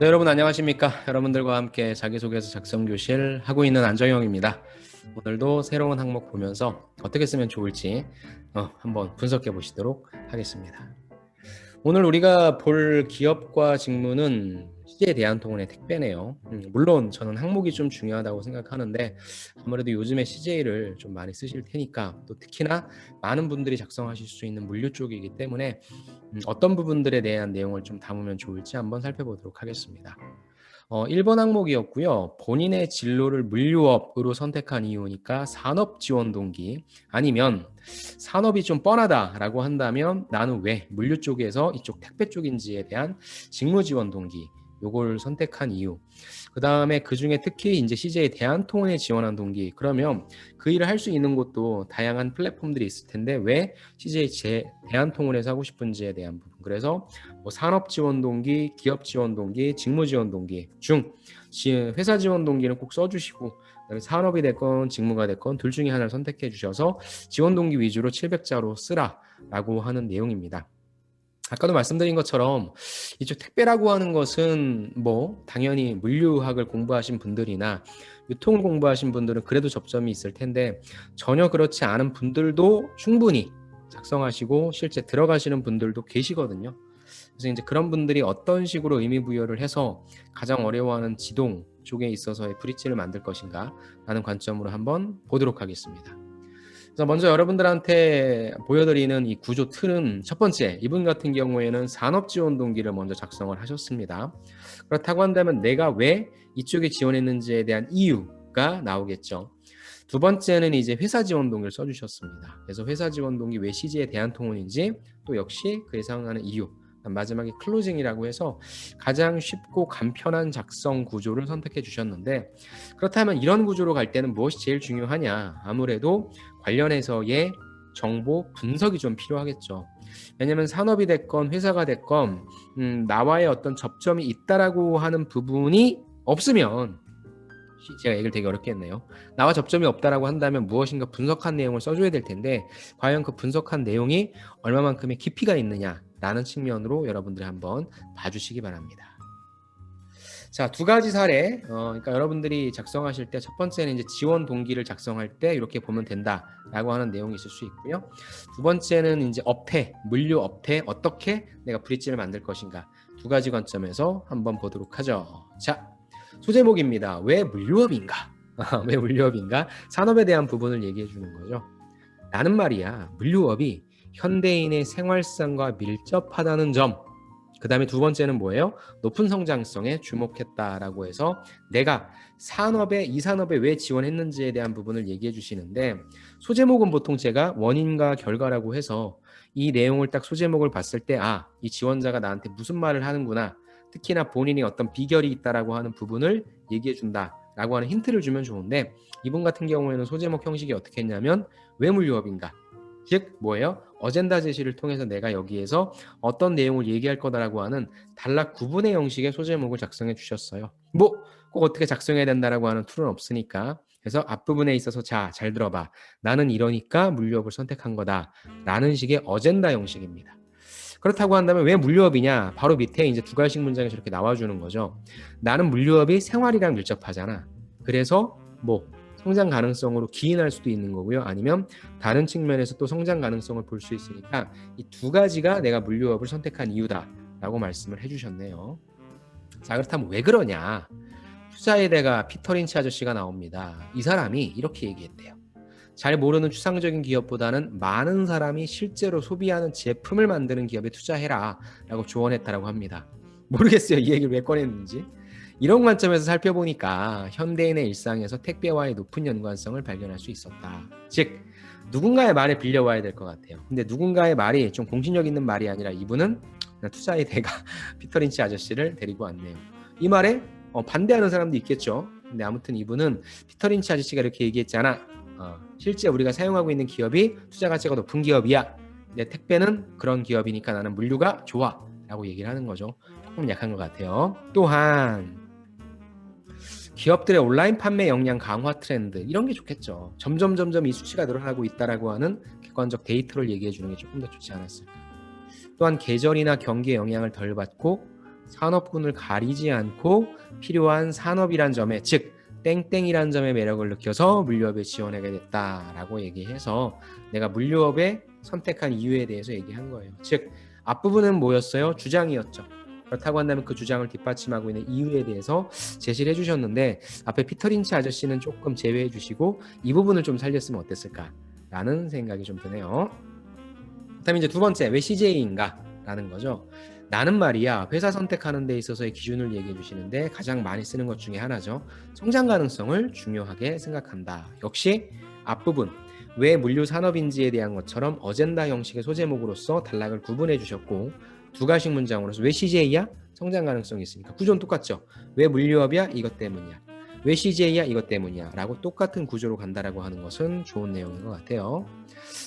네, 여러분 안녕하십니까? 여러분들과 함께 자기소개서 작성교실 하고 있는 안정영입니다. 오늘도 새로운 항목 보면서 어떻게 쓰면 좋을지 한번 분석해 보시도록 하겠습니다. 오늘 우리가 볼 기업과 직무는 CJ 대한통운의 택배네요. 물론 저는 항목이 좀 중요하다고 생각하는데 아무래도 요즘에 CJ를 좀 많이 쓰실 테니까 또 특히나 많은 분들이 작성하실 수 있는 물류 쪽이기 때문에 어떤 부분들에 대한 내용을 좀 담으면 좋을지 한번 살펴보도록 하겠습니다. 1번 항목이었고요. 본인의 진로를 물류업으로 선택한 이유니까 산업 지원 동기, 아니면 산업이 좀 뻔하다라고 한다면 나는 왜 물류 쪽에서 이쪽 택배 쪽인지에 대한 직무 지원 동기, 요걸 선택한 이유. 그 다음에 그 중에 특히 이제 CJ 대한통운에 지원한 동기. 그러면 그 일을 할 수 있는 곳도 다양한 플랫폼들이 있을 텐데 왜 CJ 대한통운에서 하고 싶은지에 대한 부분. 그래서 뭐 산업 지원 동기, 기업 지원 동기, 직무 지원 동기 중 회사 지원 동기는 꼭 써주시고 산업이 됐건 직무가 됐건 둘 중에 하나를 선택해 주셔서 지원 동기 위주로 700자로 쓰라라고 하는 내용입니다. 아까도 말씀드린 것처럼 이쪽 택배라고 하는 것은 뭐 당연히 물류학을 공부하신 분들이나 유통을 공부하신 분들은 그래도 접점이 있을 텐데 전혀 그렇지 않은 분들도 충분히 작성하시고 실제 들어가시는 분들도 계시거든요. 그래서 이제 그런 분들이 어떤 식으로 의미 부여를 해서 가장 어려워하는 지동 쪽에 있어서의 브릿지를 만들 것인가 라는 관점으로 한번 보도록 하겠습니다. 그래서 먼저 여러분들한테 보여드리는 이 구조 틀은 첫 번째, 이분 같은 경우에는 산업지원 동기를 먼저 작성을 하셨습니다. 그렇다고 한다면 내가 왜 이쪽에 지원했는지에 대한 이유가 나오겠죠. 두 번째는 이제 회사 지원 동기를 써주셨습니다. 그래서 회사 지원 동기 왜 CJ 대한통운인지 또 역시 그에 해당하는 이유. 마지막에 클로징이라고 해서 가장 쉽고 간편한 작성 구조를 선택해 주셨는데 그렇다면 이런 구조로 갈 때는 무엇이 제일 중요하냐? 아무래도 관련해서의 정보 분석이 좀 필요하겠죠. 왜냐하면 산업이 됐건 회사가 됐건 나와의 어떤 접점이 있다라고 하는 부분이 없으면 제가 얘기를 되게 어렵게 했네요. 나와 접점이 없다라고 한다면 무엇인가 분석한 내용을 써줘야 될 텐데 과연 그 분석한 내용이 얼마만큼의 깊이가 있느냐라는 측면으로 여러분들이 한번 봐주시기 바랍니다. 자, 두 가지 사례. 그러니까 여러분들이 작성하실 때 첫 번째는 이제 지원 동기를 작성할 때 이렇게 보면 된다라고 하는 내용이 있을 수 있고요. 두 번째는 이제 업태, 물류 업태 어떻게 내가 브릿지를 만들 것인가 두 가지 관점에서 한번 보도록 하죠. 자, 소제목입니다. 왜 물류업인가? 왜 물류업인가? 산업에 대한 부분을 얘기해 주는 거죠. 나는 말이야, 물류업이 현대인의 생활상과 밀접하다는 점. 그 다음에 두 번째는 뭐예요? 높은 성장성에 주목했다라고 해서 내가 이 산업에 왜 지원했는지에 대한 부분을 얘기해 주시는데 소제목은 보통 제가 원인과 결과라고 해서 이 내용을 딱 소제목을 봤을 때 이 지원자가 나한테 무슨 말을 하는구나. 특히나 본인이 어떤 비결이 있다라고 하는 부분을 얘기해 준다라고 하는 힌트를 주면 좋은데 이분 같은 경우에는 소제목 형식이 어떻게 했냐면 왜 물류업인가? 즉 뭐예요? 어젠다 제시를 통해서 내가 여기에서 어떤 내용을 얘기할 거다라고 하는 단락 구분의 형식의 소제목을 작성해 주셨어요. 뭐 꼭 어떻게 작성해야 된다라고 하는 툴은 없으니까 그래서 앞부분에 있어서 자, 잘 들어봐. 나는 이러니까 물류업을 선택한 거다 라는 식의 어젠다 형식입니다. 그렇다고 한다면 왜 물류업이냐? 바로 밑에 이제 두 가지 문장이 저렇게 나와주는 거죠. 나는 물류업이 생활이랑 밀접하잖아. 그래서 뭐 성장 가능성으로 기인할 수도 있는 거고요. 아니면 다른 측면에서 또 성장 가능성을 볼 수 있으니까 이 두 가지가 내가 물류업을 선택한 이유다라고 말씀을 해주셨네요. 자, 그렇다면 왜 그러냐? 투자의 대가 피터 린치 아저씨가 나옵니다. 이 사람이 이렇게 얘기했대요. 잘 모르는 추상적인 기업보다는 많은 사람이 실제로 소비하는 제품을 만드는 기업에 투자해라 라고 조언했다라고 합니다. 모르겠어요. 이 얘기를 왜 꺼냈는지. 이런 관점에서 살펴보니까 현대인의 일상에서 택배와의 높은 연관성을 발견할 수 있었다. 즉 누군가의 말에 빌려와야 될 것 같아요. 근데 누군가의 말이 좀 공신력 있는 말이 아니라 이분은 투자의 대가 피터 린치 아저씨를 데리고 왔네요. 이 말에 반대하는 사람도 있겠죠. 근데 아무튼 이분은 피터 린치 아저씨가 이렇게 얘기했잖아. 실제 우리가 사용하고 있는 기업이 투자 가치가 높은 기업이야. 내 택배는 그런 기업이니까 나는 물류가 좋아 라고 얘기를 하는 거죠. 조금 약한 것 같아요. 또한 기업들의 온라인 판매 역량 강화 트렌드 이런 게 좋겠죠. 점점 이 수치가 늘어나고 있다라고 하는 객관적 데이터를 얘기해 주는 게 조금 더 좋지 않았을까. 또한 계절이나 경기의 영향을 덜 받고 산업군을 가리지 않고 필요한 산업이란 점에, 즉 땡땡이란 점의 매력을 느껴서 물류업에 지원하게 됐다라고 얘기해서 내가 물류업에 선택한 이유에 대해서 얘기한 거예요. 즉 앞부분은 뭐였어요? 주장이었죠. 그렇다고 한다면 그 주장을 뒷받침하고 있는 이유에 대해서 제시를 해주셨는데 앞에 피터 린치 아저씨는 조금 제외해 주시고 이 부분을 좀 살렸으면 어땠을까라는 생각이 좀 드네요. 그다음에 이제 두 번째, 왜 CJ인가? 라는 거죠. 나는 말이야 회사 선택하는 데 있어서의 기준을 얘기해 주시는데 가장 많이 쓰는 것 중에 하나죠. 성장 가능성을 중요하게 생각한다. 역시 앞부분 왜 물류 산업인지에 대한 것처럼 어젠다 형식의 소제목으로서 단락을 구분해 주셨고 두 가지 문장으로서 왜 CJ야? 성장 가능성이 있으니까. 구조는 똑같죠. 왜 물류업이야? 이것 때문이야. 왜 CJ야? 이것 때문이야. 라고 똑같은 구조로 간다라고 하는 것은 좋은 내용인 것 같아요.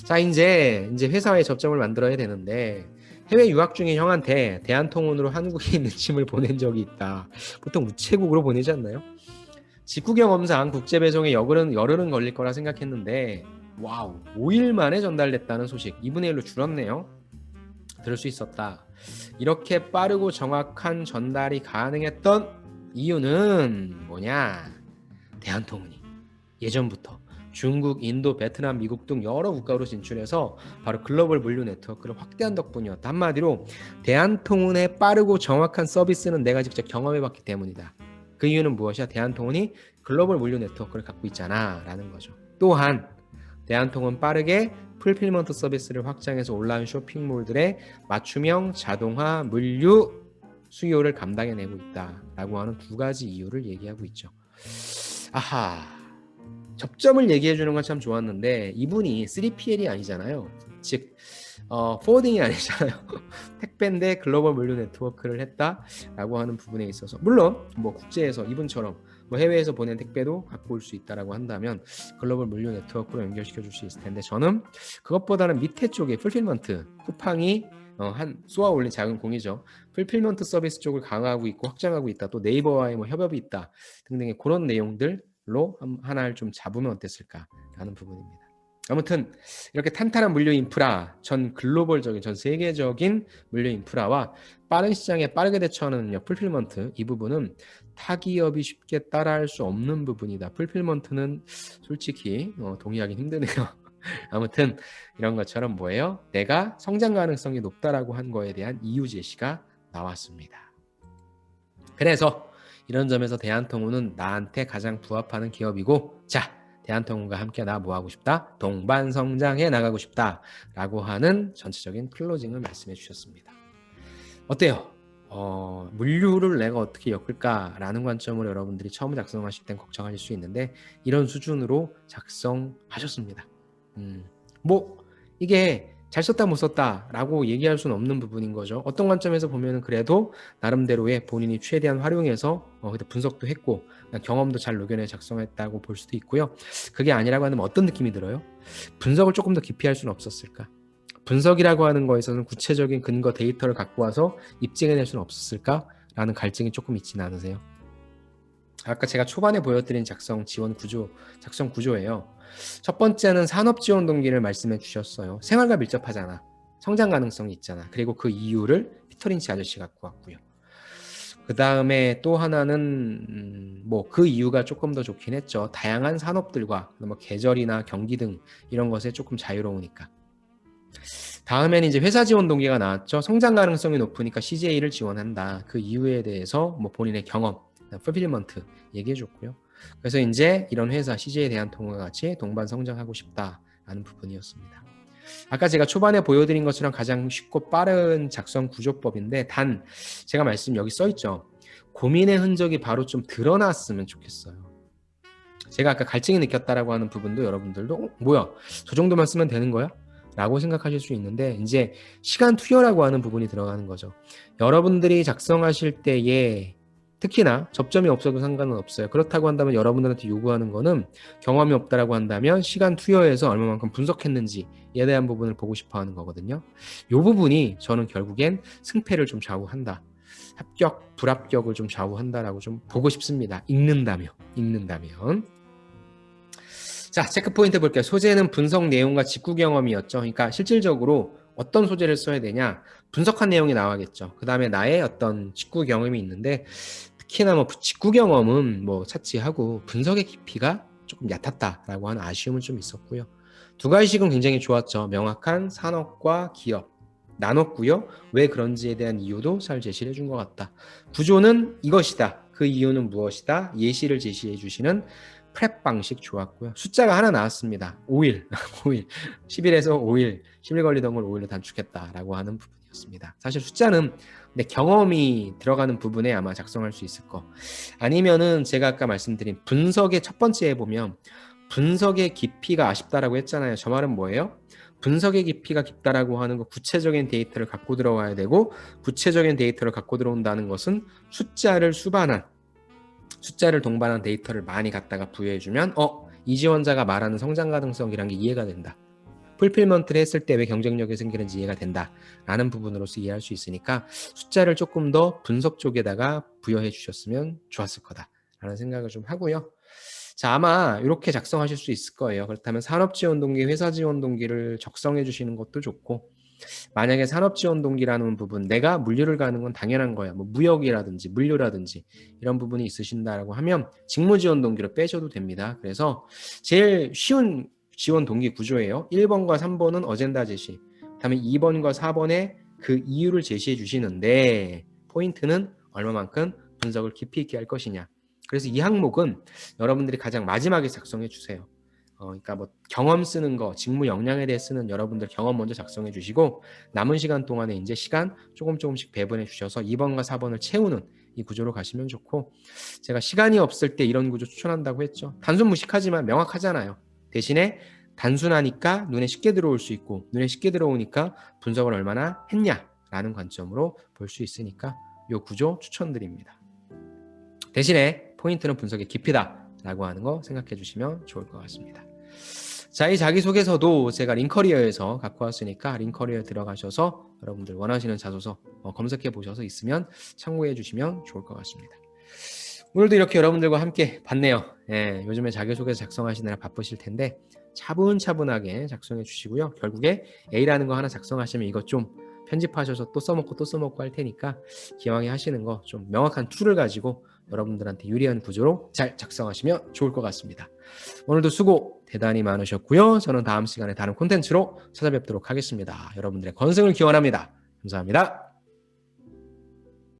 자, 이제 회사에 접점을 만들어야 되는데 해외 유학 중인 형한테 대한통운으로 한국에 있는 짐을 보낸 적이 있다. 보통 우체국으로 보내지 않나요? 직구 경험상 국제 배송에 열흘은 걸릴 거라 생각했는데 와우, 5일 만에 전달됐다는 소식. 2분의 1로 줄었네요. 들을 수 있었다. 이렇게 빠르고 정확한 전달이 가능했던 이유는 뭐냐? 대한통운이 예전부터 중국, 인도, 베트남, 미국 등 여러 국가로 진출해서 바로 글로벌 물류 네트워크를 확대한 덕분이었다. 한마디로 대한통운의 빠르고 정확한 서비스는 내가 직접 경험해봤기 때문이다. 그 이유는 무엇이야? 대한통운이 글로벌 물류 네트워크를 갖고 있잖아 라는 거죠. 또한 대한통운 빠르게 풀필먼트 서비스를 확장해서 온라인 쇼핑몰들의 맞춤형 자동화 물류 수요를 감당해내고 있다라고 하는 두 가지 이유를 얘기하고 있죠. 아하, 접점을 얘기해 주는 건 참 좋았는데 이분이 3PL이 아니잖아요. 즉 포워딩이 아니잖아요. 택배인데 글로벌 물류 네트워크를 했다라고 하는 부분에 있어서 물론 뭐 국제에서 이분처럼 뭐 해외에서 보낸 택배도 갖고 올 수 있다라고 한다면 글로벌 물류 네트워크로 연결시켜 줄 수 있을 텐데 저는 그것보다는 밑에 쪽에 풀필먼트 쿠팡이 한 쏘아 올린 작은 공이죠. 풀필먼트 서비스 쪽을 강화하고 있고 확장하고 있다. 또 네이버와의 뭐 협업이 있다 등등의 그런 내용들로 하나를 좀 잡으면 어땠을까라는 부분입니다. 아무튼 이렇게 탄탄한 물류 인프라, 전 글로벌적인, 전 세계적인 물류 인프라와 빠른 시장에 빠르게 대처하는 능력, 풀필먼트, 이 부분은 타 기업이 쉽게 따라할 수 없는 부분이다. 풀필먼트는 솔직히 동의하기 힘드네요. 아무튼 이런 것처럼 뭐예요? 내가 성장 가능성이 높다라고 한 거에 대한 이유 제시가 나왔습니다. 그래서 이런 점에서 대한통운은 나한테 가장 부합하는 기업이고, 자, 대한통운과 함께 나 뭐 하고 싶다? 동반 성장해 나가고 싶다 라고 하는 전체적인 클로징을 말씀해 주셨습니다. 어때요? 물류를 내가 어떻게 엮을까라는 관점으로 여러분들이 처음 작성하실 땐 걱정하실 수 있는데 이런 수준으로 작성하셨습니다. 뭐 이게 잘 썼다 못 썼다 라고 얘기할 수는 없는 부분인 거죠. 어떤 관점에서 보면 그래도 나름대로의 본인이 최대한 활용해서 분석도 했고 경험도 잘 녹여내 작성했다고 볼 수도 있고요. 그게 아니라고 하면 어떤 느낌이 들어요? 분석을 조금 더 깊이 할 수는 없었을까? 분석이라고 하는 거에서는 구체적인 근거 데이터를 갖고 와서 입증해낼 수는 없었을까? 라는 갈증이 조금 있지는 않으세요? 아까 제가 초반에 보여드린 작성 구조예요. 첫 번째는 산업 지원 동기를 말씀해 주셨어요. 생활과 밀접하잖아. 성장 가능성이 있잖아. 그리고 그 이유를 피터 린치 아저씨 갖고 왔고요. 그 다음에 또 하나는 뭐 그 이유가 조금 더 좋긴 했죠. 다양한 산업들과 뭐 계절이나 경기 등 이런 것에 조금 자유로우니까. 다음에는 이제 회사 지원 동기가 나왔죠. 성장 가능성이 높으니까 CJ를 지원한다. 그 이유에 대해서 뭐 본인의 경험, 풀필먼트 얘기해 줬고요. 그래서 이제 이런 회사 CJ에 대한 통과 같이 동반 성장하고 싶다라는 부분이었습니다. 아까 제가 초반에 보여드린 것처럼 가장 쉽고 빠른 작성 구조법인데 단 제가 말씀 여기 써있죠. 고민의 흔적이 바로 좀 드러났으면 좋겠어요. 제가 아까 갈증이 느꼈다라고 하는 부분도 여러분들도 뭐야 저 정도만 쓰면 되는 거야? 라고 생각하실 수 있는데 이제 시간 투여라고 하는 부분이 들어가는 거죠. 여러분들이 작성하실 때에 특히나 접점이 없어도 상관은 없어요. 그렇다고 한다면 여러분들한테 요구하는 거는 경험이 없다라고 한다면 시간 투여해서 얼마만큼 분석했는지에 대한 부분을 보고 싶어 하는 거거든요. 이 부분이 저는 결국엔 승패를 좀 좌우한다. 합격, 불합격을 좀 좌우한다라고 좀 보고 싶습니다. 읽는다면. 자, 체크 포인트 볼게요. 소재는 분석 내용과 직구 경험이었죠. 그러니까 실질적으로 어떤 소재를 써야 되냐? 분석한 내용이 나와야겠죠. 그 다음에 나의 어떤 직구 경험이 있는데 특히나 뭐 직구 경험은 뭐 차치하고 분석의 깊이가 조금 얕았다라고 하는 아쉬움은 좀 있었고요. 두 가지씩은 굉장히 좋았죠. 명확한 산업과 기업 나눴고요. 왜 그런지에 대한 이유도 잘 제시를 해준 것 같다. 구조는 이것이다. 그 이유는 무엇이다. 예시를 제시해 주시는 프랩 방식 좋았고요. 숫자가 하나 나왔습니다. 5일, 5일, 10일에서 5일, 10일 걸리던 걸 5일로 단축했다라고 하는 부분이었습니다. 사실 숫자는 근데 경험이 들어가는 부분에 아마 작성할 수 있을 거. 아니면은 제가 아까 말씀드린 분석의 첫 번째에 보면 분석의 깊이가 아쉽다라고 했잖아요. 저 말은 뭐예요? 분석의 깊이가 깊다라고 하는 거 구체적인 데이터를 갖고 들어와야 되고 구체적인 데이터를 갖고 들어온다는 것은 숫자를 동반한 데이터를 많이 갖다가 부여해주면 이 지원자가 말하는 성장 가능성이란 게 이해가 된다. 풀필먼트를 했을 때 왜 경쟁력이 생기는지 이해가 된다 라는 부분으로서 이해할 수 있으니까 숫자를 조금 더 분석 쪽에다가 부여해 주셨으면 좋았을 거다 라는 생각을 좀 하고요. 자, 아마 이렇게 작성하실 수 있을 거예요. 그렇다면 산업지원동기, 회사지원동기를 적성해 주시는 것도 좋고 만약에 산업지원동기라는 부분 내가 물류를 가는 건 당연한 거야. 뭐 무역이라든지 물류라든지 이런 부분이 있으신다라고 하면 직무지원동기로 빼셔도 됩니다. 그래서 제일 쉬운 지원동기 구조예요. 1번과 3번은 어젠다 제시, 그다음에 2번과 4번에 그 이유를 제시해 주시는데 포인트는 얼마만큼 분석을 깊이 있게 할 것이냐. 그래서 이 항목은 여러분들이 가장 마지막에 작성해 주세요. 그러니까 뭐 경험 쓰는 거, 직무 역량에 대해 쓰는 여러분들 경험 먼저 작성해 주시고 남은 시간 동안에 이제 시간 조금씩 배분해 주셔서 2번과 4번을 채우는 이 구조로 가시면 좋고, 제가 시간이 없을 때 이런 구조 추천한다고 했죠. 단순 무식하지만 명확하잖아요. 대신에 단순하니까 눈에 쉽게 들어올 수 있고 눈에 쉽게 들어오니까 분석을 얼마나 했냐라는 관점으로 볼 수 있으니까 이 구조 추천드립니다. 대신에 포인트는 분석의 깊이다라고 하는 거 생각해 주시면 좋을 것 같습니다. 자, 이 자기소개서도 제가 링커리어에서 갖고 왔으니까 링커리어에 들어가셔서 여러분들 원하시는 자소서 검색해 보셔서 있으면 참고해 주시면 좋을 것 같습니다. 오늘도 이렇게 여러분들과 함께 봤네요. 예, 요즘에 자기소개서 작성하시느라 바쁘실 텐데 차분차분하게 작성해 주시고요. 결국에 A라는 거 하나 작성하시면 이것 좀 편집하셔서 또 써먹고 할 테니까 기왕에 하시는 거 좀 명확한 툴을 가지고 여러분들한테 유리한 구조로 잘 작성하시면 좋을 것 같습니다. 오늘도 수고 대단히 많으셨고요. 저는 다음 시간에 다른 콘텐츠로 찾아뵙도록 하겠습니다. 여러분들의 건승을 기원합니다. 감사합니다.